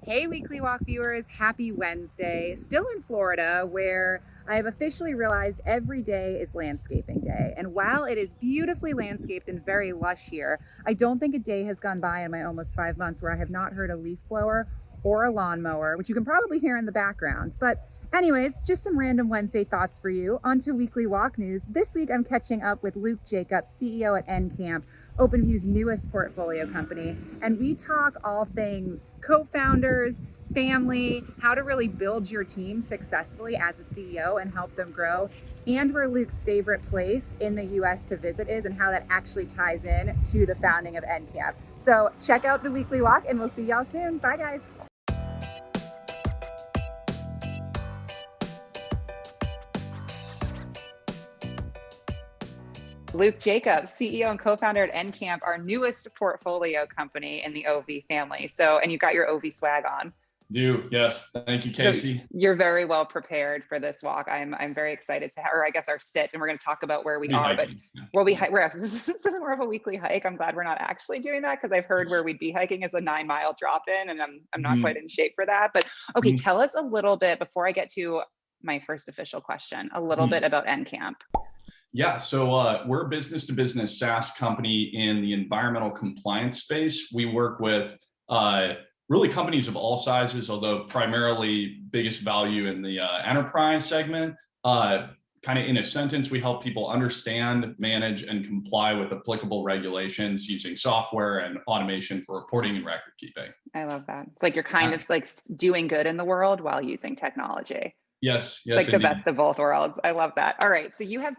Hey, Weekly Walk viewers, happy Wednesday. Still in Florida, where I have officially realized every day is landscaping day. And while it is beautifully landscaped and very lush here, I don't think a day has gone by in my almost 5 months where I have not heard a leaf blower or a lawnmower, which you can probably hear in the background. But, anyways, just some random Wednesday thoughts for you. On to Weekly Walk News. This week, I'm catching up with Luke Jacobs, CEO at NCamp, OpenView's newest portfolio company, and we talk all things co-founders, family, how to really build your team successfully as a CEO and help them grow, and where Luke's favorite place in the US to visit is and how that actually ties in to the founding of NCamp. So check out the Weekly Walk and we'll see y'all soon. Bye guys. Luke Jacobs, CEO and co-founder at NCamp, our newest portfolio company in the OV family. And you've got your OV swag on. Yes. Thank you, Casey. So you're very well prepared for this walk. I'm very excited to have, or I guess our sit, and we're going to talk about where we are, but where we hike. This is more of a weekly hike. I'm glad we're not actually doing that because I've heard where we'd be hiking is a 9-mile drop in, and I'm not quite in shape for that. But okay, tell us a little bit before I get to my first official question, a little bit about NCamp. Yeah, so we're a business-to-business SaaS company in the environmental compliance space. We work with really companies of all sizes, although primarily biggest value in the enterprise segment. Kind of in a sentence, we help people understand, manage, and comply with applicable regulations using software and automation for reporting and record keeping. I love that. It's like you're kind of like doing good in the world while using technology. Yes, like the best of both worlds. I love that. All right, so you have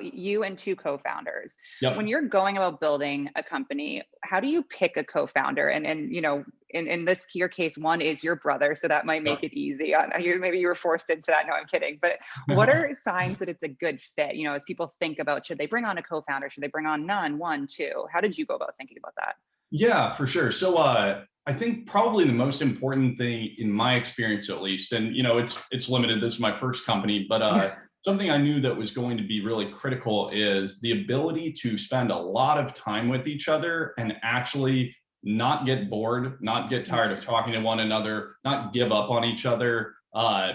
you and two co-founders. Yep. When you're going about building a company, how do you pick a co-founder? And you know, in this your case, one is your brother, so that might make it easy. Maybe you were forced into that. No, I'm kidding. But what are signs that it's a good fit? You know, as people think about, should they bring on a co-founder? Should they bring on none, one, two? How did you go about thinking about that? Yeah, for sure. So I think probably the most important thing in my experience, at least, and you know, it's limited. This is my first company, but something I knew that was going to be really critical is the ability to spend a lot of time with each other and actually not get bored, not get tired of talking to one another, not give up on each other.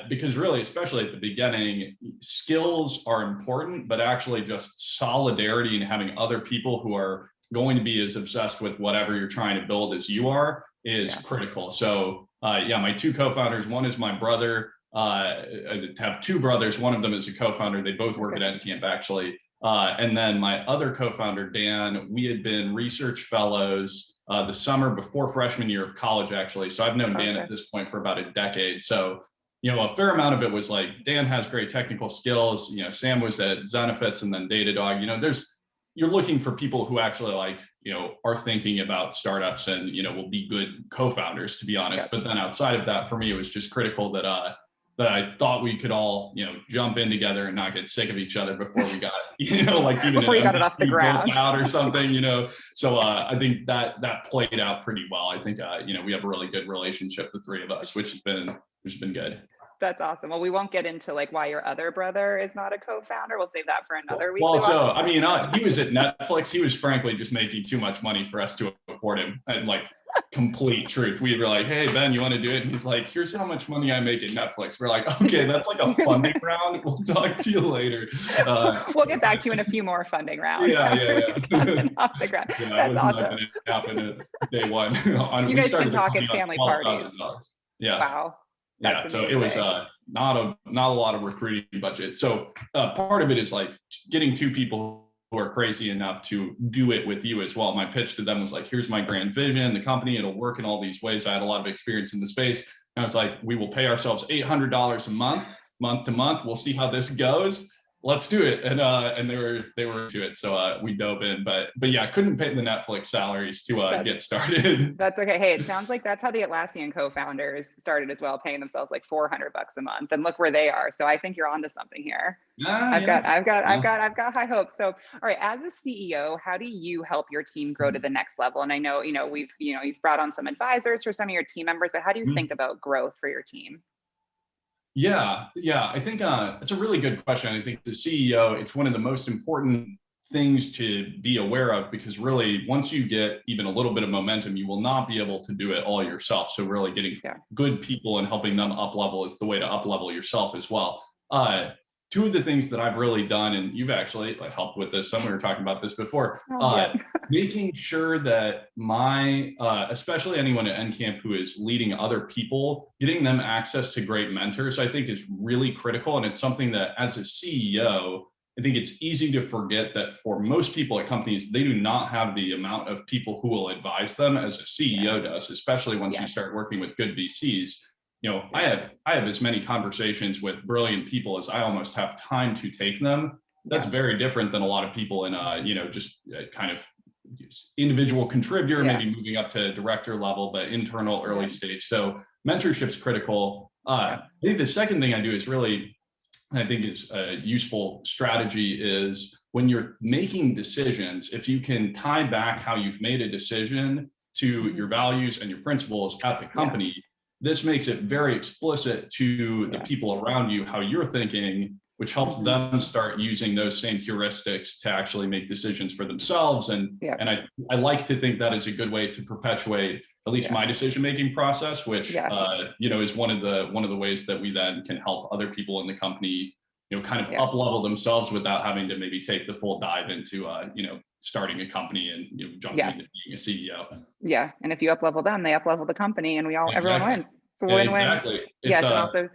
Because really, especially at the beginning, skills are important, but actually just solidarity and having other people who are going to be as obsessed with whatever you're trying to build as you are is critical. So yeah, my two co-founders, one is my brother. I have two brothers. One of them is a co-founder. They both work at NCamp actually. And then my other co-founder, Dan, we had been research fellows the summer before freshman year of college, actually. So I've known Dan at this point for about a decade. So, you know, a fair amount of it was like, Dan has great technical skills. You know, Sam was at Zenefits and then Datadog. You know, you're looking for people who actually like, you know, are thinking about startups and, you know, will be good co-founders, to be honest. But then outside of that, for me, it was just critical that I thought we could all, you know, jump in together and not get sick of each other before we got, you know, like even before you got it off the ground out or something, you know. So I think that played out pretty well. I think you know, we have a really good relationship, the three of us, which has been good. That's awesome. Well, we won't get into like why your other brother is not a co-founder. We'll save that for another week. Well, so I mean, he was at Netflix. He was frankly just making too much money for us to afford him. And like, complete truth. We were like, hey, Ben, you want to do it? And he's like, here's how much money I make at Netflix. We're like, okay, that's like a funding round. We'll talk to you later. We'll get back to you in a few more funding rounds. Yeah. Off the ground. Yeah, that's awesome. Not going to happen at day one. You guys can talk at family parties. Yeah. Wow. Yeah, so it was not a lot of recruiting budget. So part of it is like getting two people who are crazy enough to do it with you as well. My pitch to them was like, here's my grand vision, the company, it'll work in all these ways. I had a lot of experience in the space. And I was like, we will pay ourselves $800 a month to month. We'll see how this goes. Let's do it. And they were to it. So we dove in, but yeah, couldn't pay the Netflix salaries to get started. That's okay. Hey, it sounds like that's how the Atlassian co-founders started as well, paying themselves like $400 a month, and look where they are. So I think you're onto something here. I've got high hopes. So, all right, as a CEO, how do you help your team grow to the next level? And I know, you've brought on some advisors for some of your team members, but how do you think about growth for your team? Yeah. I think it's a really good question. I think the CEO, it's one of the most important things to be aware of, because really once you get even a little bit of momentum, you will not be able to do it all yourself. So really getting good people and helping them up level is the way to up level yourself as well. Two of the things that I've really done, and you've actually helped with this, we were talking about this before, making sure that especially anyone at NCamp who is leading other people, getting them access to great mentors, I think is really critical. And it's something that as a CEO, I think it's easy to forget that for most people at companies, they do not have the amount of people who will advise them as a CEO does, especially once you start working with good VCs. I have as many conversations with brilliant people as I almost have time to take them. That's very different than a lot of people in just kind of individual contributor, maybe moving up to director level, but internal early stage. So mentorship's critical. I think the second thing I do is really, I think is a useful strategy, is when you're making decisions, if you can tie back how you've made a decision to your values and your principles at the company, this makes it very explicit to the people around you how you're thinking, which helps them start using those same heuristics to actually make decisions for themselves. And I like to think that is a good way to perpetuate at least my decision-making process, which is one of the ways that we then can help other people in the company, kind of up level themselves without having to maybe take the full dive into starting a company and jumping into being a CEO. Yeah, and if you up level them, they up level the company, and everyone wins. It's a win-win. Exactly. Yes, and also,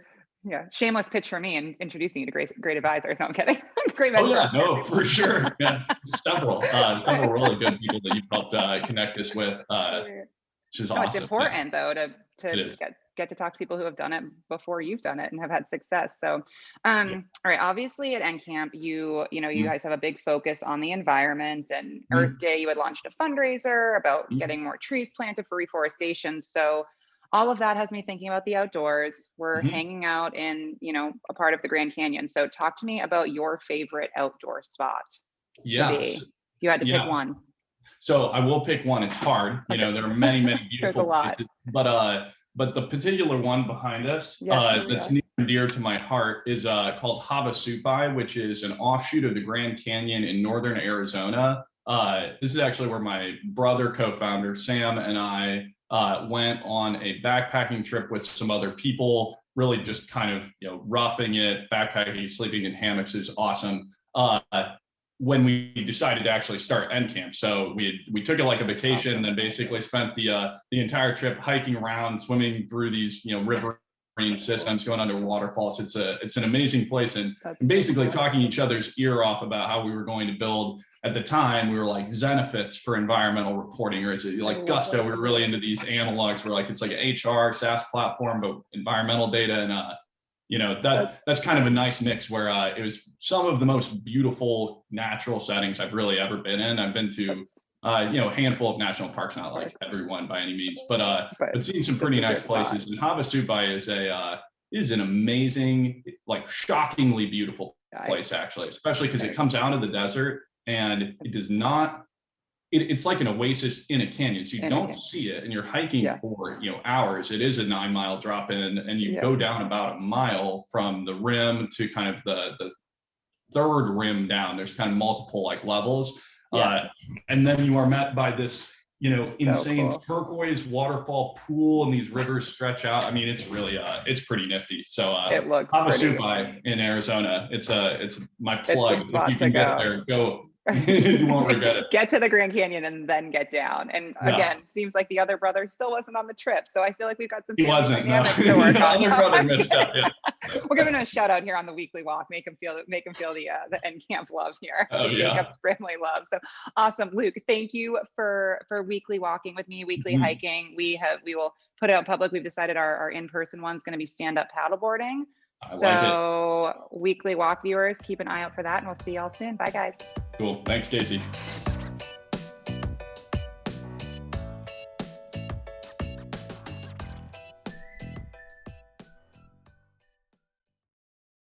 shameless pitch for me and introducing you to great advisors. No, I'm kidding. Great mentors. No, for sure. Several really good people that you've helped connect us with, which is awesome. It's important though to get to talk to people who have done it before you've done it and have had success. So, all right. Obviously, at NCamp, you guys have a big focus on the environment. And Earth Day, you had launched a fundraiser about getting more trees planted for reforestation. So all of that has me thinking about the outdoors. We're hanging out in, a part of the Grand Canyon. So talk to me about your favorite outdoor spot. If you had to pick one. So I will pick one. It's hard. There are many, many beautiful places, but the particular one behind us that's near and dear to my heart is called Havasupai, which is an offshoot of the Grand Canyon in northern Arizona. This is actually where my brother, co-founder Sam, and I went on a backpacking trip with some other people, really just kind of, roughing it, backpacking, sleeping in hammocks is awesome. When we decided to actually start NCamp. So we took it like a vacation, and then basically spent the entire trip hiking around, swimming through these, riverine systems, going under waterfalls. It's an amazing place, and basically talking each other's ear off about how we were going to build. At the time, we were like Zenefits for environmental reporting, or is it like Gusto? We were really into these analogs. We're like, it's like an HR SaaS platform, but environmental data. And that's kind of a nice mix where it was some of the most beautiful natural settings I've really ever been in. I've been to a handful of national parks, not like everyone by any means, but seen some pretty nice places. And Havasupai is an amazing, shockingly beautiful place, actually, especially because it comes out of the desert. And it does not, it's like an oasis in a canyon. So you don't see it, and you're hiking for, hours. It is a 9-mile drop in, and you go down about a mile from the rim to kind of the third rim down. There's kind of multiple levels. And then you are met by this, insane turquoise waterfall pool, and these rivers stretch out. I mean, it's really, it's pretty nifty. So it looks Havasupai in Arizona. It's my plug. If you can get there, go. You won't regret it. Get to the Grand Canyon and then get down. And again, seems like the other brother still wasn't on the trip. So I feel like we've got some dynamics to work on. The other brother missed out. We're giving him a shout out here on the weekly walk. Make him feel the NCamp love here. Jacob's Brimley love. So awesome, Luke. Thank you for weekly walking with me, weekly hiking. We will put it out public. We've decided our in-person one's going to be stand-up paddleboarding. So weekly walk viewers, keep an eye out for that, and we'll see y'all soon. Bye, guys. Cool. Thanks, Casey.